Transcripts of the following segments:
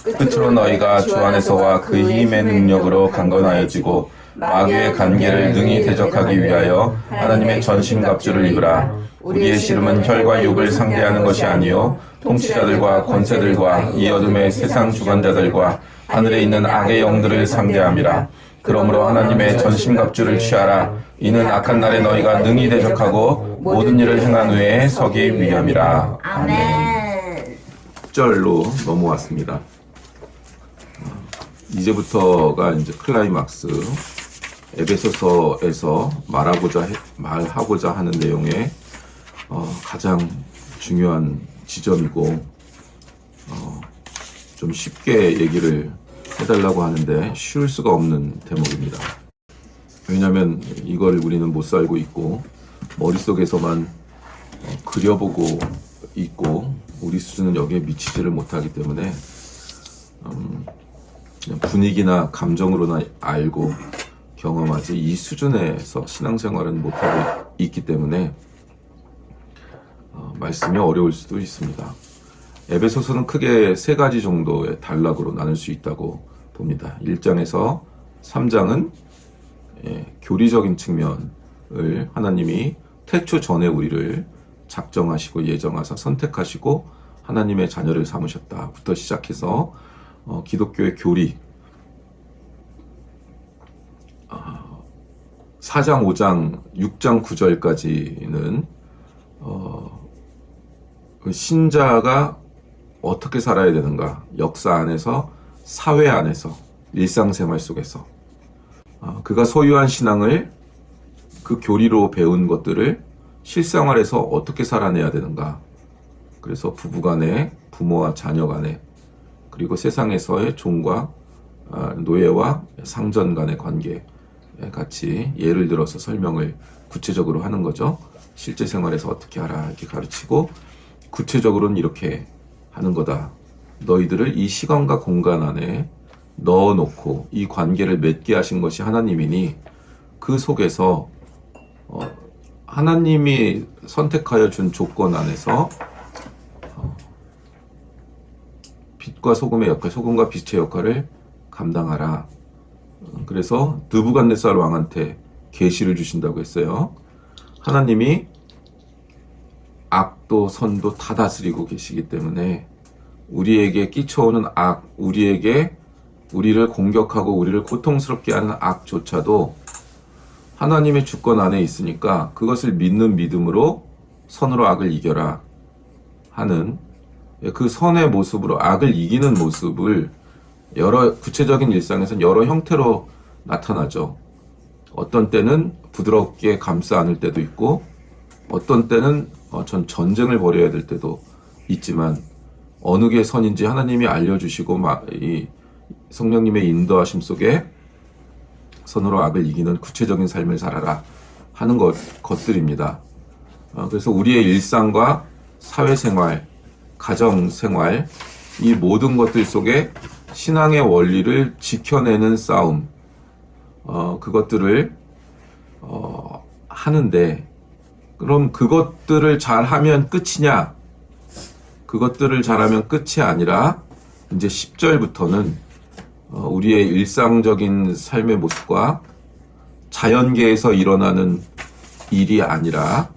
끝으로 너희가 주 안에서와 그 힘의 능력으로 강건하여지고 마귀의 관계를 능히 대적하기 위하여 하나님의 전신갑주를 입으라. 우리의 씨름은 혈과 육을 상대하는 것이 아니요 통치자들과 권세들과 이 어둠의 세상 주관자들과 하늘에 있는 악의 영들을 상대함이라. 그러므로 하나님의 전신갑주를 취하라. 이는 악한 날에 너희가 능히 대적하고 모든 일을 행한 후에 서기 위함이라. 아멘. 10절로 넘어왔습니다. 이제부터가 이제 클라이막스, 에베소서에서 말하고자 하는 내용의 가장 중요한 지점이고, 좀 쉽게 얘기를 해달라고 하는데 쉬울 수가 없는 대목입니다. 왜냐하면 이걸 우리는 못 살고 있고 머릿속에서만 그려보고 있고 우리 수준은 여기에 미치지를 못하기 때문에 그냥 분위기나 감정으로나 알고 경험하지 이 수준에서 신앙생활은 못하고 있기 때문에 말씀이 어려울 수도 있습니다. 에베소서는 크게 세 가지 정도의 단락으로 나눌 수 있다고 봅니다. 1장에서 3장은 교리적인 측면을 하나님이 태초 전에 우리를 작정하시고 예정하사 선택하시고 하나님의 자녀를 삼으셨다부터 시작해서 기독교의 교리, 4장, 5장, 6장, 9절까지는 신자가 어떻게 살아야 되는가, 역사 안에서, 사회 안에서, 일상생활 속에서 그가 소유한 신앙을, 그 교리로 배운 것들을 실생활에서 어떻게 살아내야 되는가. 그래서 부부간에, 부모와 자녀간에, 그리고 세상에서의 종과 노예와 상전 간의 관계 같이 예를 들어서 설명을 구체적으로 하는 거죠. 실제 생활에서 어떻게 하라 이렇게 가르치고, 구체적으로는 이렇게 하는 거다. 너희들을 이 시간과 공간 안에 넣어놓고 이 관계를 맺게 하신 것이 하나님이니 그 속에서 하나님이 선택하여 준 조건 안에서 빛과 소금의 역할, 소금과 빛의 역할을 감당하라. 그래서 느부갓네살 왕한테 계시를 주신다고 했어요. 하나님이 악도 선도 다 다스리고 계시기 때문에 우리에게 끼쳐오는 악, 우리를 공격하고 우리를 고통스럽게 하는 악조차도 하나님의 주권 안에 있으니까 그것을 믿는 믿음으로 선으로 악을 이겨라 하는 그 선의 모습으로 악을 이기는 모습을 여러 구체적인 일상에서는 여러 형태로 나타나죠. 어떤 때는 부드럽게 감싸 안을 때도 있고, 어떤 때는 전쟁을 벌여야 될 때도 있지만, 어느 게 선인지 하나님이 알려주시고 이 성령님의 인도하심 속에 선으로 악을 이기는 구체적인 삶을 살아라 하는 것들입니다. 그래서 우리의 일상과 사회생활, 가정생활, 이 모든 것들 속에 신앙의 원리를 지켜내는 싸움, 그것들을 하는데, 그럼 그것들을 잘하면 끝이냐? 그것들을 잘하면 끝이 아니라 이제 10절부터는 우리의 일상적인 삶의 모습과 자연계에서 일어나는 일이 아니라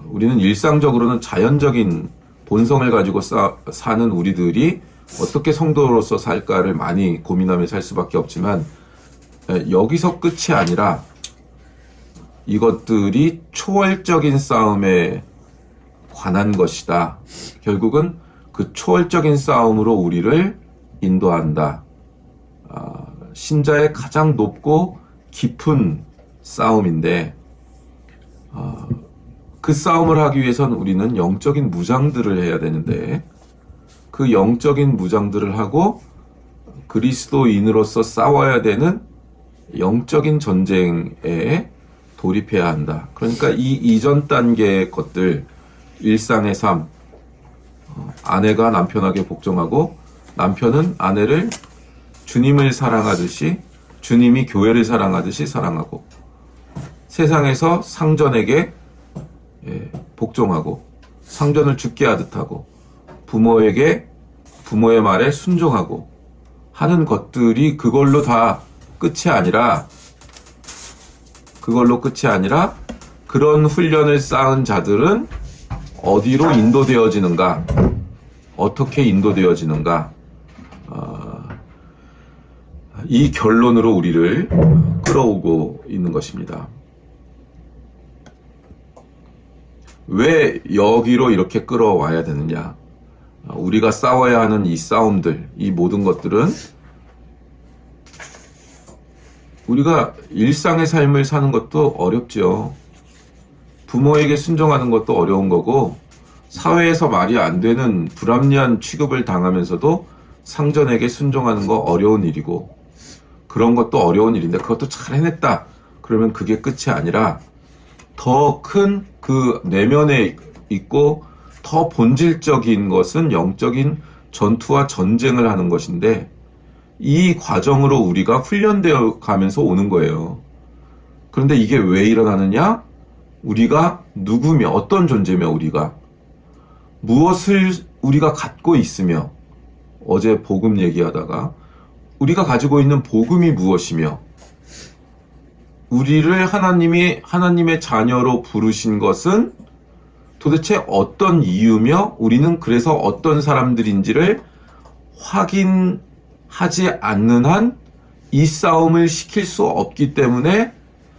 우리는 일상적으로는 자연적인 본성을 가지고 사는 우리들이 어떻게 성도로서 살까를 많이 고민하며 살 수밖에 없지만, 여기서 끝이 아니라 이것들이 초월적인 싸움에 관한 것이다. 결국은 그 초월적인 싸움으로 우리를 인도한다. 신자의 가장 높고 깊은 싸움인데, 그 싸움을 하기 위해서는 우리는 영적인 무장들을 해야 되는데, 그 영적인 무장들을 하고 그리스도인으로서 싸워야 되는 영적인 전쟁에 돌입해야 한다. 그러니까 이 이전 단계의 것들, 일상의 삶, 아내가 남편에게 복종하고 남편은 아내를 주님을 사랑하듯이, 주님이 교회를 사랑하듯이 사랑하고, 세상에서 상전에게 복종하고 상전을 죽게 하듯 하고, 부모에게 부모의 말에 순종하고 하는 것들이 그걸로 끝이 아니라 그런 훈련을 쌓은 자들은 어디로 인도되어지는가, 어떻게 인도되어지는가, 이 결론으로 우리를 끌어오고 있는 것입니다. 왜 여기로 이렇게 끌어와야 되느냐? 우리가 싸워야 하는 이 싸움들, 이 모든 것들은 우리가 일상의 삶을 사는 것도 어렵죠. 부모에게 순종하는 것도 어려운 거고, 사회에서 말이 안 되는 불합리한 취급을 당하면서도 상전에게 순종하는 거 어려운 일이고, 그런 것도 어려운 일인데 그것도 잘 해냈다 그러면 그게 끝이 아니라 더 큰 그 내면에 있고 더 본질적인 것은 영적인 전투와 전쟁을 하는 것인데, 이 과정으로 우리가 훈련되어 가면서 오는 거예요. 그런데 이게 왜 일어나느냐? 우리가 누구며, 어떤 존재며, 우리가 무엇을 우리가 갖고 있으며, 어제 복음 얘기하다가 우리가 가지고 있는 복음이 무엇이며, 우리를 하나님의 자녀로 부르신 것은 도대체 어떤 이유며, 우리는 그래서 어떤 사람들인지를 확인하지 않는 한 이 싸움을 시킬 수 없기 때문에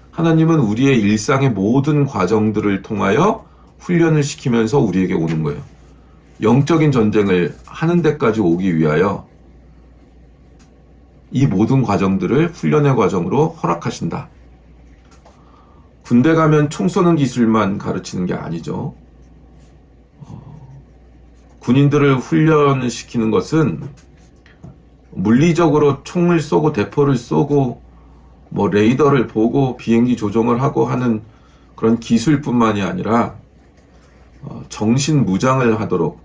하나님은 우리의 일상의 모든 과정들을 통하여 훈련을 시키면서 우리에게 오는 거예요. 영적인 전쟁을 하는 데까지 오기 위하여 이 모든 과정들을 훈련의 과정으로 허락하신다. 군대 가면 총 쏘는 기술만 가르치는 게 아니죠. 군인들을 훈련시키는 것은 물리적으로 총을 쏘고 대포를 쏘고 뭐 레이더를 보고 비행기 조종을 하고 하는 그런 기술뿐만이 아니라 정신 무장을 하도록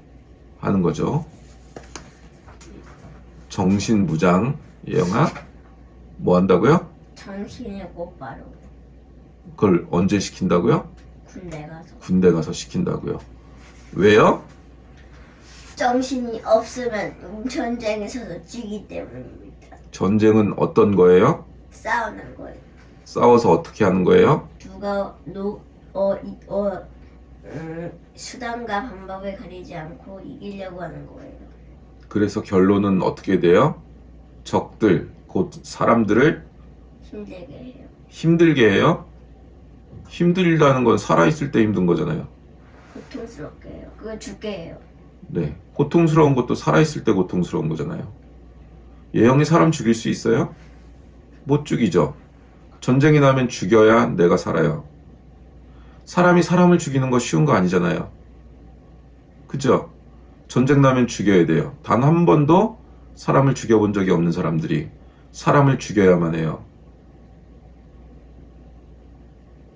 하는 거죠. 정신 무장, 예영아, 뭐 한다고요? 정신이 곧바로. 그걸 언제 시킨다고요? 군대 가서. 군대 가서 시킨다고요. 왜요? 정신이 없으면 전쟁에서도 지기 때문입니다. 전쟁은 어떤 거예요? 싸우는 거예요. 싸워서 어떻게 하는 거예요? 누가 수단과 방법을 가리지 않고 이기려고 하는 거예요. 그래서 결론은 어떻게 돼요? 적들, 곧 사람들을 힘들게 해요. 힘들게 해요? 힘들다는 건 살아있을 때 힘든 거잖아요. 고통스럽게 해요. 그걸 죽게 해요. 네. 고통스러운 것도 살아있을 때 고통스러운 거잖아요. 예영이 사람 죽일 수 있어요? 못 죽이죠. 전쟁이 나면 죽여야 내가 살아요. 사람이 사람을 죽이는 거 쉬운 거 아니잖아요. 그죠? 전쟁 나면 죽여야 돼요. 단 한 번도 사람을 죽여본 적이 없는 사람들이 사람을 죽여야만 해요.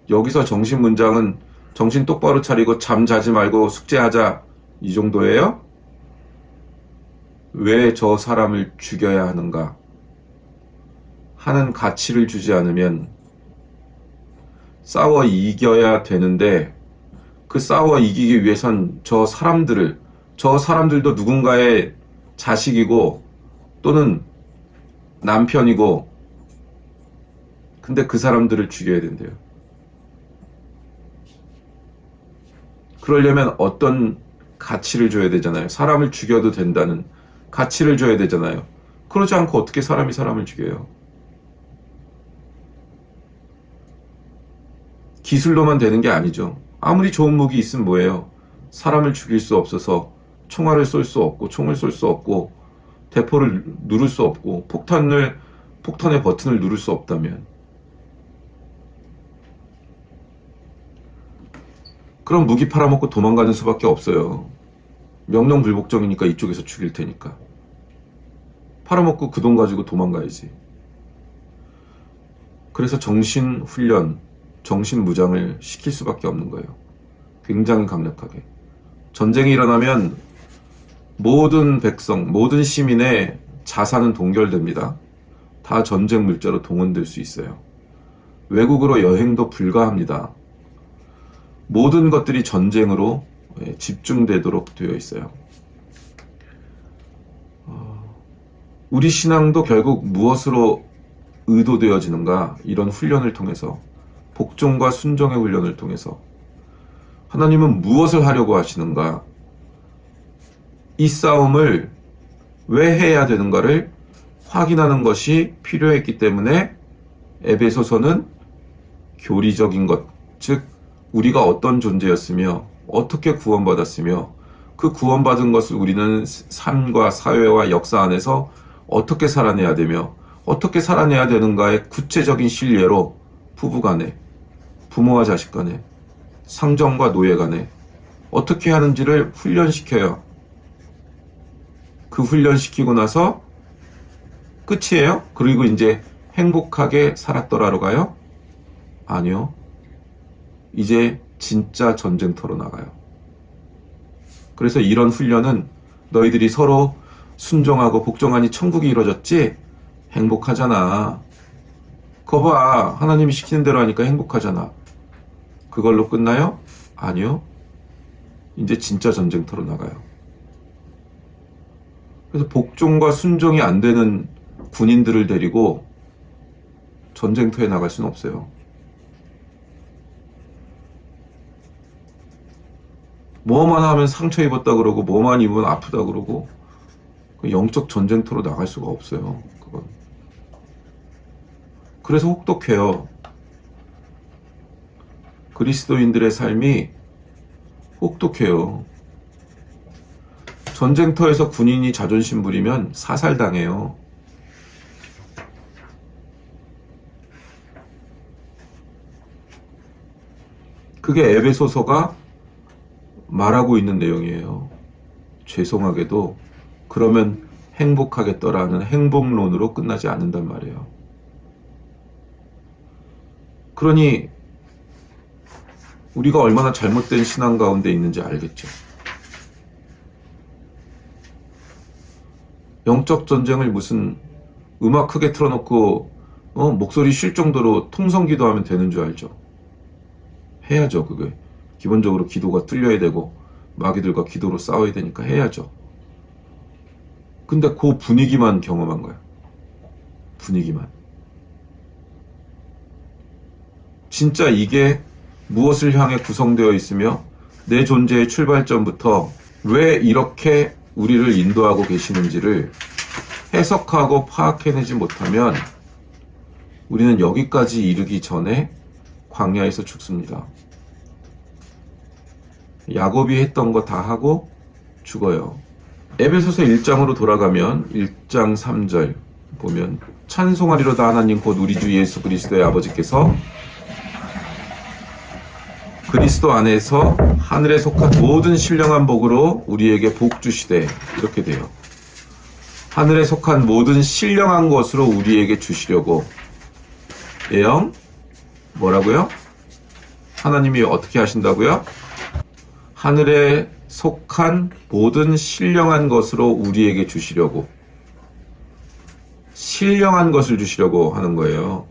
여기서 정신문장은 정신 똑바로 차리고 잠 자지 말고 숙제하자, 이 정도예요? 왜 저 사람을 죽여야 하는가 하는 가치를 주지 않으면 싸워 이겨야 되는데, 그 싸워 이기기 위해선 저 사람들도 누군가의 자식이고 또는 남편이고, 근데 그 사람들을 죽여야 된대요. 그러려면 어떤 가치를 줘야 되잖아요. 사람을 죽여도 된다는 가치를 줘야 되잖아요. 그러지 않고 어떻게 사람이 사람을 죽여요? 기술로만 되는 게 아니죠. 아무리 좋은 무기 있으면 뭐예요? 사람을 죽일 수 없어서 총알을 쏠 수 없고, 총을 쏠 수 없고, 대포를 누를 수 없고, 폭탄의 버튼을 누를 수 없다면, 그럼 무기 팔아먹고 도망가는 수밖에 없어요. 명령 불복종이니까 이쪽에서 죽일 테니까. 팔아먹고 그 돈 가지고 도망가야지. 그래서 정신훈련, 정신무장을 시킬 수밖에 없는 거예요. 굉장히 강력하게. 전쟁이 일어나면 모든 백성, 모든 시민의 자산은 동결됩니다. 다 전쟁 물자로 동원될 수 있어요. 외국으로 여행도 불가합니다. 모든 것들이 전쟁으로 집중되도록 되어 있어요. 우리 신앙도 결국 무엇으로 의도되어지는가? 이런 훈련을 통해서, 복종과 순종의 훈련을 통해서 하나님은 무엇을 하려고 하시는가? 이 싸움을 왜 해야 되는가를 확인하는 것이 필요했기 때문에 에베소서는 교리적인 것, 즉 우리가 어떤 존재였으며 어떻게 구원받았으며 그 구원받은 것을 우리는 삶과 사회와 역사 안에서 어떻게 살아내야 되며 어떻게 살아내야 되는가의 구체적인 실례로 부부 간에, 부모와 자식 간에, 상정과 노예 간에 어떻게 하는지를 훈련시켜요. 그 훈련시키고 나서 끝이에요? 그리고 이제 행복하게 살았더라로 가요? 아니요. 이제 진짜 전쟁터로 나가요. 그래서 이런 훈련은 너희들이 서로 순종하고 복종하니 천국이 이루어졌지? 행복하잖아. 거 봐. 하나님이 시키는 대로 하니까 행복하잖아. 그걸로 끝나요? 아니요. 이제 진짜 전쟁터로 나가요. 그래서 복종과 순종이 안 되는 군인들을 데리고 전쟁터에 나갈 수는 없어요. 뭐만 하면 상처 입었다 그러고 뭐만 입으면 아프다 그러고 영적 전쟁터로 나갈 수가 없어요. 그건. 그래서 혹독해요. 그리스도인들의 삶이 혹독해요. 전쟁터에서 군인이 자존심 부리면 사살당해요. 그게 에베소서가 말하고 있는 내용이에요. 죄송하게도 그러면 행복하겠더라는 행복론으로 끝나지 않는단 말이에요. 그러니 우리가 얼마나 잘못된 신앙 가운데 있는지 알겠죠. 영적 전쟁을 무슨 음악 크게 틀어놓고 목소리 쉴 정도로 통성기도 하면 되는 줄 알죠. 해야죠. 그게 기본적으로 기도가 뚫려야 되고 마귀들과 기도로 싸워야 되니까 해야죠. 근데 그 분위기만 경험한 거야. 분위기만. 진짜 이게 무엇을 향해 구성되어 있으며 내 존재의 출발점부터 왜 이렇게 우리를 인도하고 계시는지를 해석하고 파악해내지 못하면 우리는 여기까지 이르기 전에 광야에서 죽습니다. 야곱이 했던 거 다 하고 죽어요. 에베소서 1장으로 돌아가면 1장 3절 보면 찬송하리로다 하나님 곧 우리 주 예수 그리스도의 아버지께서 그리스도 안에서 하늘에 속한 모든 신령한 복으로 우리에게 복 주시되 이렇게 돼요. 하늘에 속한 모든 신령한 것으로 우리에게 주시려고 예영 뭐라고요? 하나님이 어떻게 하신다고요? 하늘에 속한 모든 신령한 것으로 우리에게 주시려고 신령한 것을 주시려고 하는 거예요.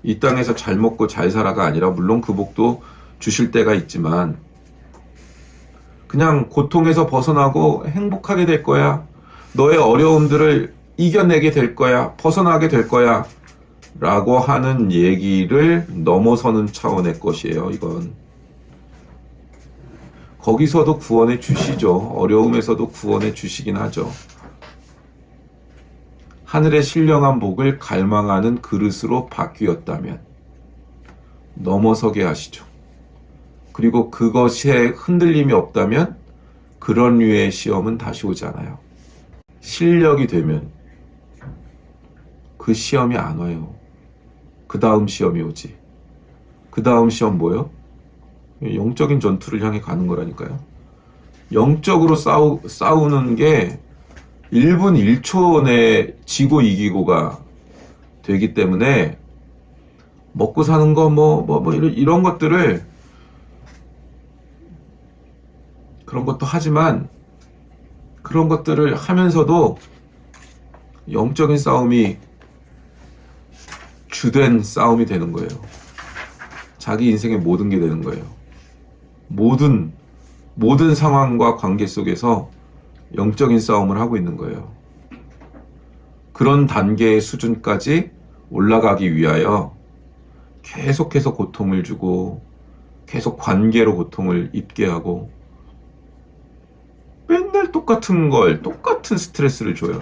이 땅에서 잘 먹고 잘 살아가 아니라 물론 그 복도 주실 때가 있지만 그냥 고통에서 벗어나고 행복하게 될 거야. 너의 어려움들을 이겨내게 될 거야. 벗어나게 될 거야. 라고 하는 얘기를 넘어서는 차원의 것이에요. 이건. 거기서도 구원해 주시죠. 어려움에서도 구원해 주시긴 하죠. 하늘의 신령한 복을 갈망하는 그릇으로 바뀌었다면 넘어서게 하시죠. 그리고 그것에 흔들림이 없다면 그런 류의 시험은 다시 오지 않아요. 실력이 되면 그 시험이 안 와요. 그 다음 시험이 오지. 그 다음 시험 뭐요? 영적인 전투를 향해 가는 거라니까요. 영적으로 싸우는 게 1분 1초 내에 지고 이기고가 되기 때문에 먹고 사는 거 이런 것들을 그런 것도 하지만 그런 것들을 하면서도 영적인 싸움이 주된 싸움이 되는 거예요. 자기 인생의 모든 게 되는 거예요. 모든 상황과 관계 속에서 영적인 싸움을 하고 있는 거예요. 그런 단계의 수준까지 올라가기 위하여 계속해서 고통을 주고 계속 관계로 고통을 입게 하고 맨날 똑같은 걸, 똑같은 스트레스를 줘요.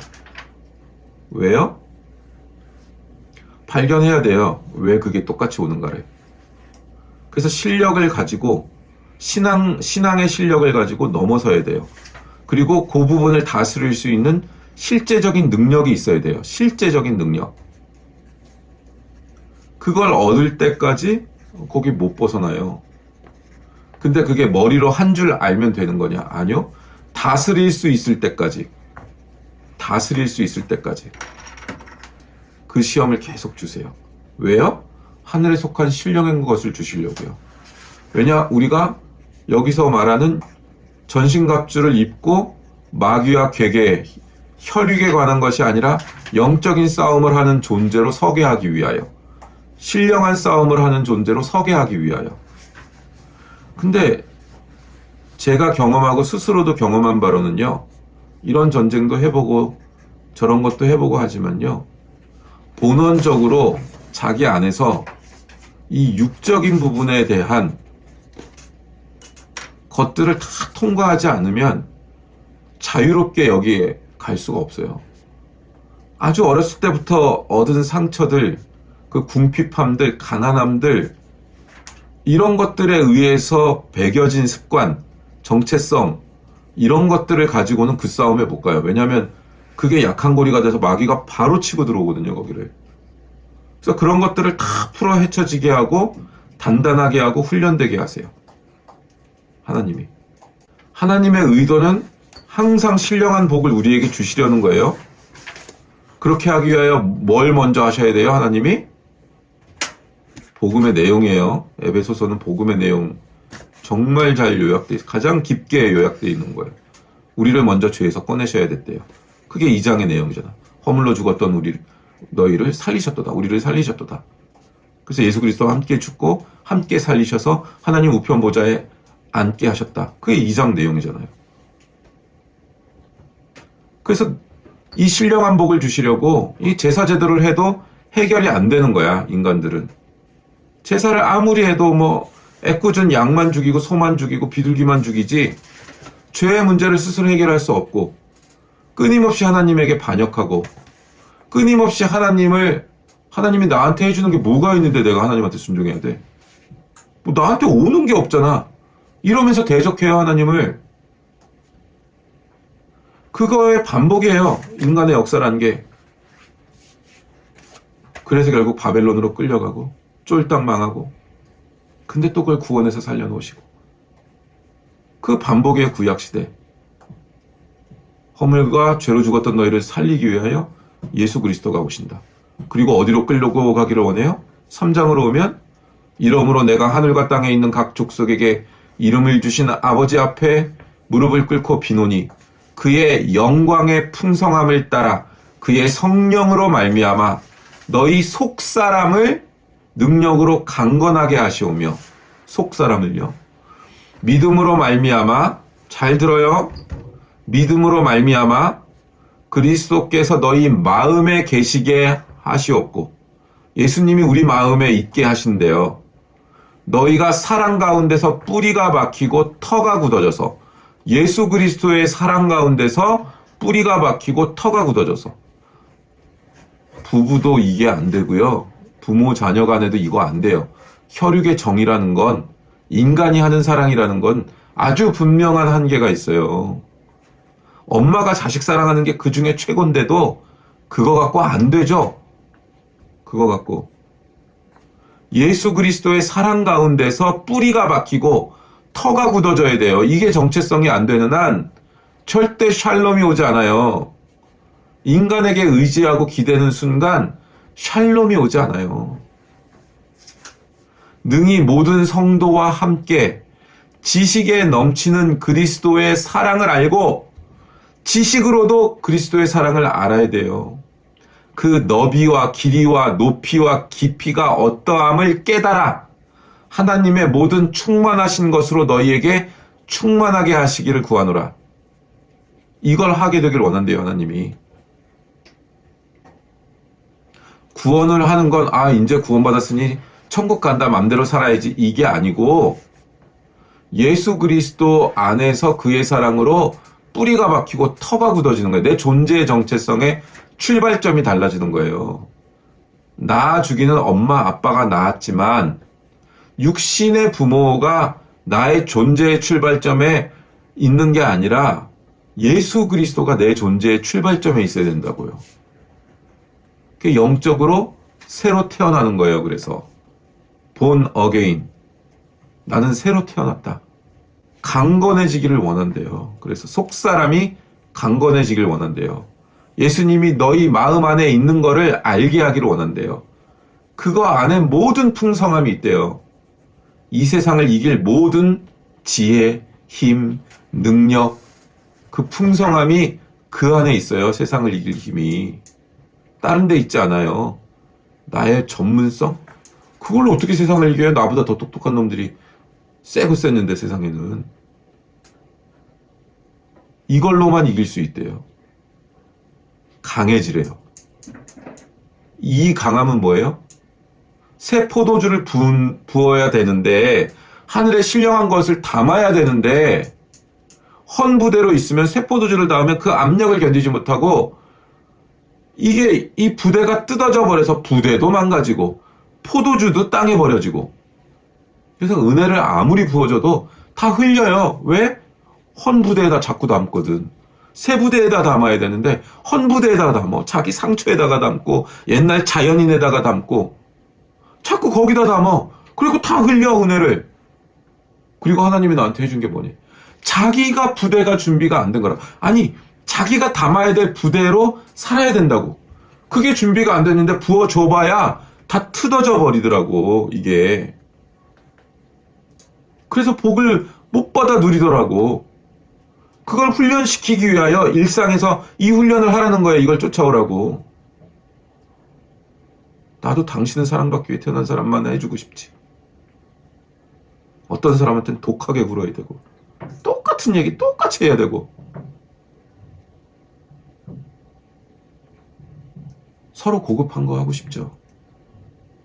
왜요? 발견해야 돼요. 왜 그게 똑같이 오는가를. 그래서 실력을 가지고 신앙의 실력을 가지고 넘어서야 돼요. 그리고 그 부분을 다스릴 수 있는 실제적인 능력이 있어야 돼요. 실제적인 능력. 그걸 얻을 때까지 거기 못 벗어나요. 근데 그게 머리로 한 줄 알면 되는 거냐? 아니요. 다스릴 수 있을 때까지. 다스릴 수 있을 때까지. 그 시험을 계속 주세요. 왜요? 하늘에 속한 신령한 것을 주시려고요. 왜냐? 우리가 여기서 말하는 전신갑주를 입고 마귀와 괴계, 혈육에 관한 것이 아니라 영적인 싸움을 하는 존재로 서게 하기 위하여, 신령한 싸움을 하는 존재로 서게 하기 위하여. 근데 제가 경험하고 스스로도 경험한 바로는요, 이런 전쟁도 해보고 저런 것도 해보고 하지만요, 본원적으로 자기 안에서 이 육적인 부분에 대한 것들을 다 통과하지 않으면 자유롭게 여기에 갈 수가 없어요. 아주 어렸을 때부터 얻은 상처들, 그 궁핍함들, 가난함들, 이런 것들에 의해서 배겨진 습관, 정체성, 이런 것들을 가지고는 그 싸움에 못 가요. 왜냐하면 그게 약한 고리가 돼서 마귀가 바로 치고 들어오거든요, 거기를. 그래서 그런 것들을 다 풀어 헤쳐지게 하고 단단하게 하고 훈련되게 하세요. 하나님이. 하나님의 의도는 항상 신령한 복을 우리에게 주시려는 거예요. 그렇게 하기 위하여 뭘 먼저 하셔야 돼요, 하나님이? 복음의 내용이에요. 에베소서는 복음의 내용 정말 잘 요약돼, 가장 깊게 요약되어 있는 거예요. 우리를 먼저 죄에서 꺼내셔야 됐대요. 그게 2장의 내용이잖아. 허물로 죽었던 너희를 살리셨도다. 우리를 살리셨도다. 그래서 예수 그리스도와 함께 죽고 함께 살리셔서 하나님 우편 보좌에 앉게 하셨다. 그게 2장 내용이잖아요. 그래서 이 신령한 복을 주시려고 이 제사 제도를 해도 해결이 안 되는 거야, 인간들은. 제사를 아무리 해도 뭐 애꿎은 양만 죽이고 소만 죽이고 비둘기만 죽이지 죄의 문제를 스스로 해결할 수 없고, 끊임없이 하나님에게 반역하고, 끊임없이 하나님이 나한테 해주는 게 뭐가 있는데 내가 하나님한테 순종해야 돼? 뭐 나한테 오는 게 없잖아. 이러면서 대적해요, 하나님을. 그거의 반복이에요, 인간의 역사라는 게. 그래서 결국 바벨론으로 끌려가고 쫄딱 망하고, 근데 또 그걸 구원해서 살려놓으시고. 그 반복의 구약시대. 허물과 죄로 죽었던 너희를 살리기 위하여 예수 그리스도가 오신다. 그리고 어디로 끌려고 가기를 원해요? 3장으로 오면, 이러므로 내가 하늘과 땅에 있는 각 족속에게 이름을 주신 아버지 앞에 무릎을 꿇고 비노니 그의 영광의 풍성함을 따라 그의 성령으로 말미암아 너희 속사람을 능력으로 강건하게 하시오며, 속사람을요, 믿음으로 말미암아, 잘 들어요, 믿음으로 말미암아 그리스도께서 너희 마음에 계시게 하시옵고, 예수님이 우리 마음에 있게 하신대요. 너희가 사랑 가운데서 뿌리가 박히고 터가 굳어져서, 예수 그리스도의 사랑 가운데서 뿌리가 박히고 터가 굳어져서. 부부도 이게 안 되고요, 부모 자녀 간에도 이거 안 돼요. 혈육의 정이라는 건, 인간이 하는 사랑이라는 건 아주 분명한 한계가 있어요. 엄마가 자식 사랑하는 게 그 중에 최고인데도 그거 갖고 안 되죠. 그거 갖고. 예수 그리스도의 사랑 가운데서 뿌리가 박히고 터가 굳어져야 돼요. 이게 정체성이 안 되는 한 절대 샬롬이 오지 않아요. 인간에게 의지하고 기대는 순간 샬롬이 오지 않아요. 능히 모든 성도와 함께 지식에 넘치는 그리스도의 사랑을 알고, 지식으로도 그리스도의 사랑을 알아야 돼요. 그 너비와 길이와 높이와 깊이가 어떠함을 깨달아 하나님의 모든 충만하신 것으로 너희에게 충만하게 하시기를 구하노라. 이걸 하게 되길 원한대요, 하나님이. 구원을 하는 건, 이제 구원받았으니 천국 간다, 맘대로 살아야지, 이게 아니고, 예수 그리스도 안에서 그의 사랑으로 뿌리가 박히고 터가 굳어지는 거예요. 내 존재의 정체성의 출발점이 달라지는 거예요. 나 죽이는 엄마, 아빠가 낳았지만, 육신의 부모가 나의 존재의 출발점에 있는 게 아니라, 예수 그리스도가 내 존재의 출발점에 있어야 된다고요. 그게 영적으로 새로 태어나는 거예요. 그래서 born again. 나는 새로 태어났다. 강건해지기를 원한대요. 그래서 속사람이 강건해지기를 원한대요. 예수님이 너희 마음 안에 있는 거를 알게 하기를 원한대요. 그거 안에 모든 풍성함이 있대요. 이 세상을 이길 모든 지혜, 힘, 능력, 그 풍성함이 그 안에 있어요. 세상을 이길 힘이. 다른 데 있지 않아요. 나의 전문성? 그걸로 어떻게 세상을 이겨요? 나보다 더 똑똑한 놈들이 세고 셌는데 세상에는. 이걸로만 이길 수 있대요. 강해지래요. 이 강함은 뭐예요? 새 포도주를 부어야 되는데 하늘에 신령한 것을 담아야 되는데 헌 부대로 있으면 새 포도주를 담으면 그 압력을 견디지 못하고 이게 이 부대가 뜯어져 버려서 부대도 망가지고 포도주도 땅에 버려지고 그래서 은혜를 아무리 부어줘도 다 흘려요. 왜? 헌 부대에다 자꾸 담거든. 새 부대에다 담아야 되는데 헌 부대에다 담어. 자기 상처에다가 담고 옛날 자연인에다가 담고 자꾸 거기다 담어. 그리고 다 흘려 은혜를. 그리고 하나님이 나한테 해준 게 뭐니? 자기가 부대가 준비가 안 된 거라. 아니 자기가 담아야 될 부대로 살아야 된다고. 그게 준비가 안 됐는데 부어줘봐야 다 뜯어져 버리더라고 이게. 그래서 복을 못 받아 누리더라고. 그걸 훈련시키기 위하여 일상에서 이 훈련을 하라는 거예요. 이걸 쫓아오라고. 나도 당신은 사랑받기 위해 태어난 사람만 해주고 싶지. 어떤 사람한테는 독하게 굴어야 되고 똑같은 얘기 똑같이 해야 되고 서로 고급한 거 하고 싶죠.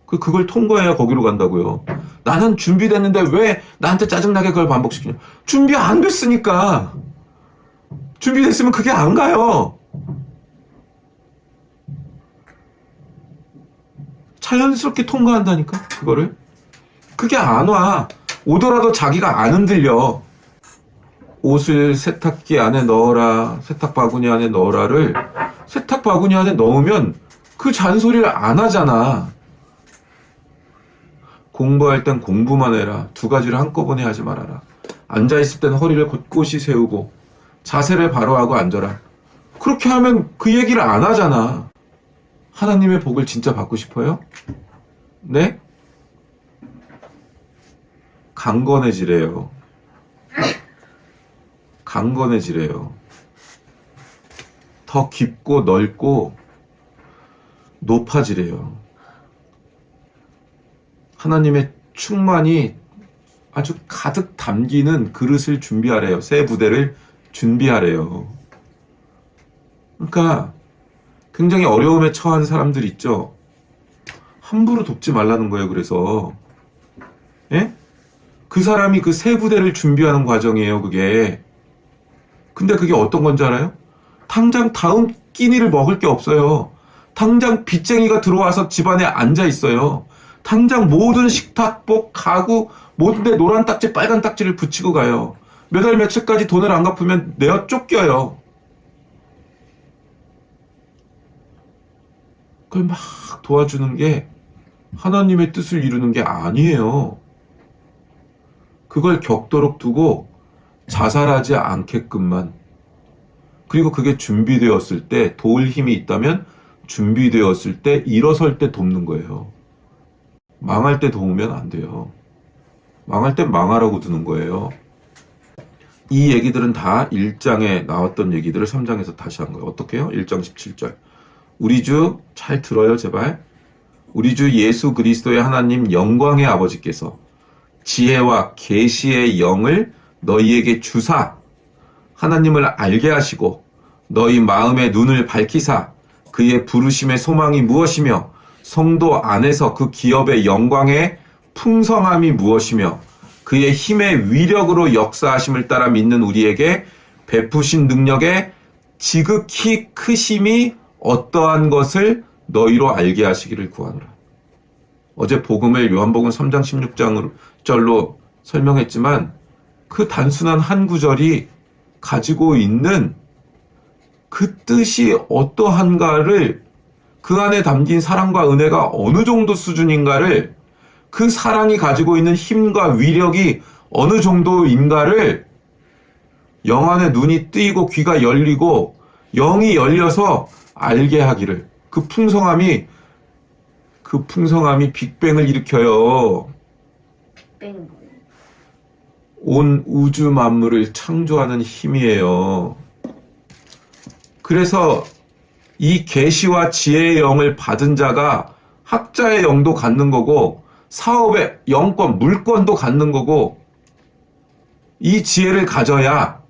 그걸 통과해야 거기로 간다고요. 나는 준비됐는데 왜 나한테 짜증나게 그걸 반복시키냐. 준비 안 됐으니까. 준비됐으면 그게 안 가요. 자연스럽게 통과한다니까 그거를. 그게 안 와. 오더라도 자기가 안 흔들려. 옷을 세탁기 안에 넣어라, 세탁 바구니 안에 넣어라를 세탁 바구니 안에 넣으면 그 잔소리를 안 하잖아. 공부할 땐 공부만 해라. 두 가지를 한꺼번에 하지 말아라. 앉아있을 땐 허리를 곧곳이 세우고 자세를 바로 하고 앉아라. 그렇게 하면 그 얘기를 안 하잖아. 하나님의 복을 진짜 받고 싶어요? 네? 강건해지래요. 강건해지래요. 더 깊고 넓고 높아지래요. 하나님의 충만이 아주 가득 담기는 그릇을 준비하래요. 새 부대를 준비하래요. 그러니까 굉장히 어려움에 처한 사람들 있죠. 함부로 돕지 말라는 거예요. 그래서 예? 그 사람이 그 새 부대를 준비하는 과정이에요. 그게. 근데 그게 어떤 건지 알아요? 당장 다음 끼니를 먹을 게 없어요. 당장 빚쟁이가 들어와서 집안에 앉아 있어요. 당장 모든 식탁복, 가구, 모든 데 노란 딱지, 빨간 딱지를 붙이고 가요. 몇 월 며칠까지 돈을 안 갚으면 내어 쫓겨요. 그걸 막 도와주는 게 하나님의 뜻을 이루는 게 아니에요. 그걸 격도록 두고 자살하지 않게끔만. 그리고 그게 준비되었을 때, 도울 힘이 있다면 준비되었을 때, 일어설 때 돕는 거예요. 망할 때 도우면 안 돼요. 망할 땐 망하라고 두는 거예요. 이 얘기들은 다 1장에 나왔던 얘기들을 3장에서 다시 한 거예요. 어떻게 해요? 1장 17절. 우리 주 잘 들어요 제발. 우리 주 예수 그리스도의 하나님 영광의 아버지께서 지혜와 계시의 영을 너희에게 주사 하나님을 알게 하시고 너희 마음의 눈을 밝히사 그의 부르심의 소망이 무엇이며 성도 안에서 그 기업의 영광의 풍성함이 무엇이며 그의 힘의 위력으로 역사하심을 따라 믿는 우리에게 베푸신 능력의 지극히 크심이 어떠한 것을 너희로 알게 하시기를 구하노라. 어제 복음을 요한복음 3장 16절로 설명했지만 그 단순한 한 구절이 가지고 있는 그 뜻이 어떠한가를, 그 안에 담긴 사랑과 은혜가 어느 정도 수준인가를, 그 사랑이 가지고 있는 힘과 위력이 어느 정도인가를 영 안에 눈이 뜨이고 귀가 열리고 영이 열려서 알게 하기를. 그 풍성함이 빅뱅을 일으켜요. 빅뱅 뭐예요? 온 우주 만물을 창조하는 힘이에요. 그래서 이 계시와 지혜의 영을 받은 자가 학자의 영도 갖는 거고 사업의 영권, 물권도 갖는 거고, 이 지혜를 가져야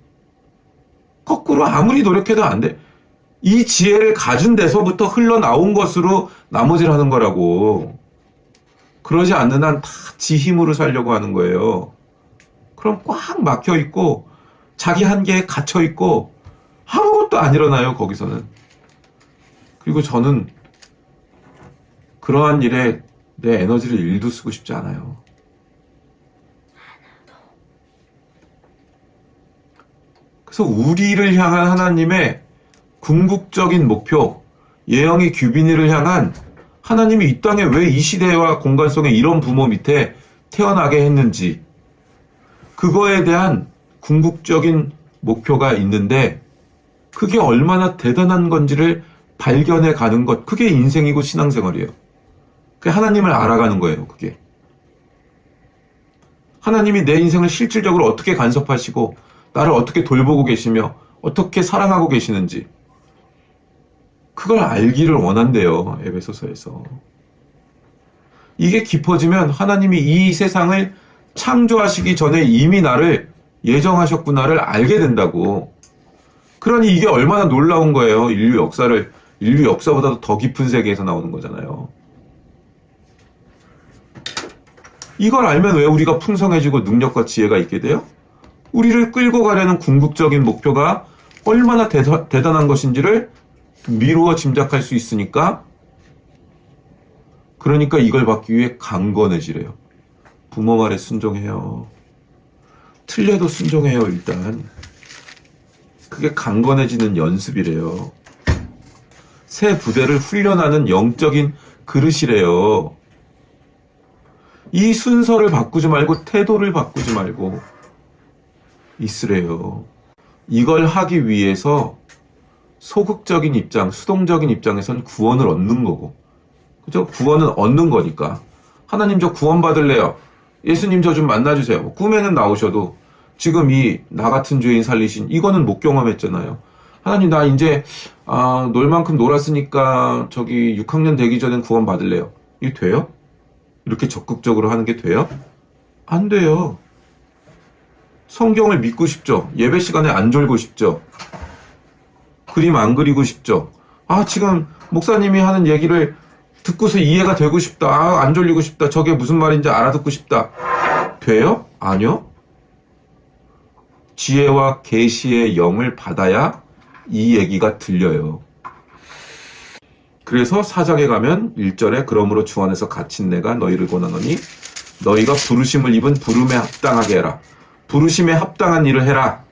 거꾸로 아무리 노력해도 안 돼. 이 지혜를 가진 데서부터 흘러나온 것으로 나머지를 하는 거라고. 그러지 않는 한 다 지 힘으로 살려고 하는 거예요. 그럼 꽉 막혀 있고 자기 한계에 갇혀 있고 아무것도 안 일어나요, 거기서는. 그리고 저는 그러한 일에 내 에너지를 일도 쓰고 싶지 않아요. 그래서 우리를 향한 하나님의 궁극적인 목표, 예영이 규빈이를 향한 하나님이 이 땅에 왜 이 시대와 공간 속에 이런 부모 밑에 태어나게 했는지, 그거에 대한 궁극적인 목표가 있는데 그게 얼마나 대단한 건지를 발견해 가는 것, 그게 인생이고 신앙생활이에요. 그게 하나님을 알아가는 거예요. 그게 하나님이 내 인생을 실질적으로 어떻게 간섭하시고 나를 어떻게 돌보고 계시며 어떻게 사랑하고 계시는지, 그걸 알기를 원한대요. 에베소서에서. 이게 깊어지면 하나님이 이 세상을 창조하시기 전에 이미 나를 예정하셨구나를 알게 된다고. 그러니 이게 얼마나 놀라운 거예요. 인류 역사보다도 더 깊은 세계에서 나오는 거잖아요. 이걸 알면 왜 우리가 풍성해지고 능력과 지혜가 있게 돼요? 우리를 끌고 가려는 궁극적인 목표가 얼마나 대단한 것인지를 미루어 짐작할 수 있으니까, 그러니까 이걸 받기 위해 강건해지래요. 부모 말에 순종해요. 틀려도 순종해요, 일단. 그게 강건해지는 연습이래요. 새 부대를 훈련하는 영적인 그릇이래요. 이 순서를 바꾸지 말고 태도를 바꾸지 말고 있으래요. 이걸 하기 위해서 소극적인 입장, 수동적인 입장에선 구원을 얻는 거고, 그죠? 구원은 얻는 거니까. 하나님 저 구원 받을래요. 예수님 저 좀 만나주세요. 꿈에는 나오셔도 지금 이 나 같은 죄인 살리신 이거는 못 경험했잖아요. 하나님 나 이제 놀 만큼 놀았으니까 저기 6학년 되기 전엔 구원 받을래요. 이게 돼요? 이렇게 적극적으로 하는 게 돼요? 안 돼요. 성경을 믿고 싶죠. 예배 시간에 안 졸고 싶죠. 그림 안 그리고 싶죠. 지금 목사님이 하는 얘기를 듣고서 이해가 되고 싶다. 안 졸리고 싶다. 저게 무슨 말인지 알아듣고 싶다. 돼요? 아니요. 지혜와 계시의 영을 받아야 이 얘기가 들려요. 그래서 4장에 가면 1절에 그러므로 주 안에서 갇힌 내가 너희를 권하노니 너희가 부르심을 입은 부름에 합당하게 해라. 부르심에 합당한 일을 해라.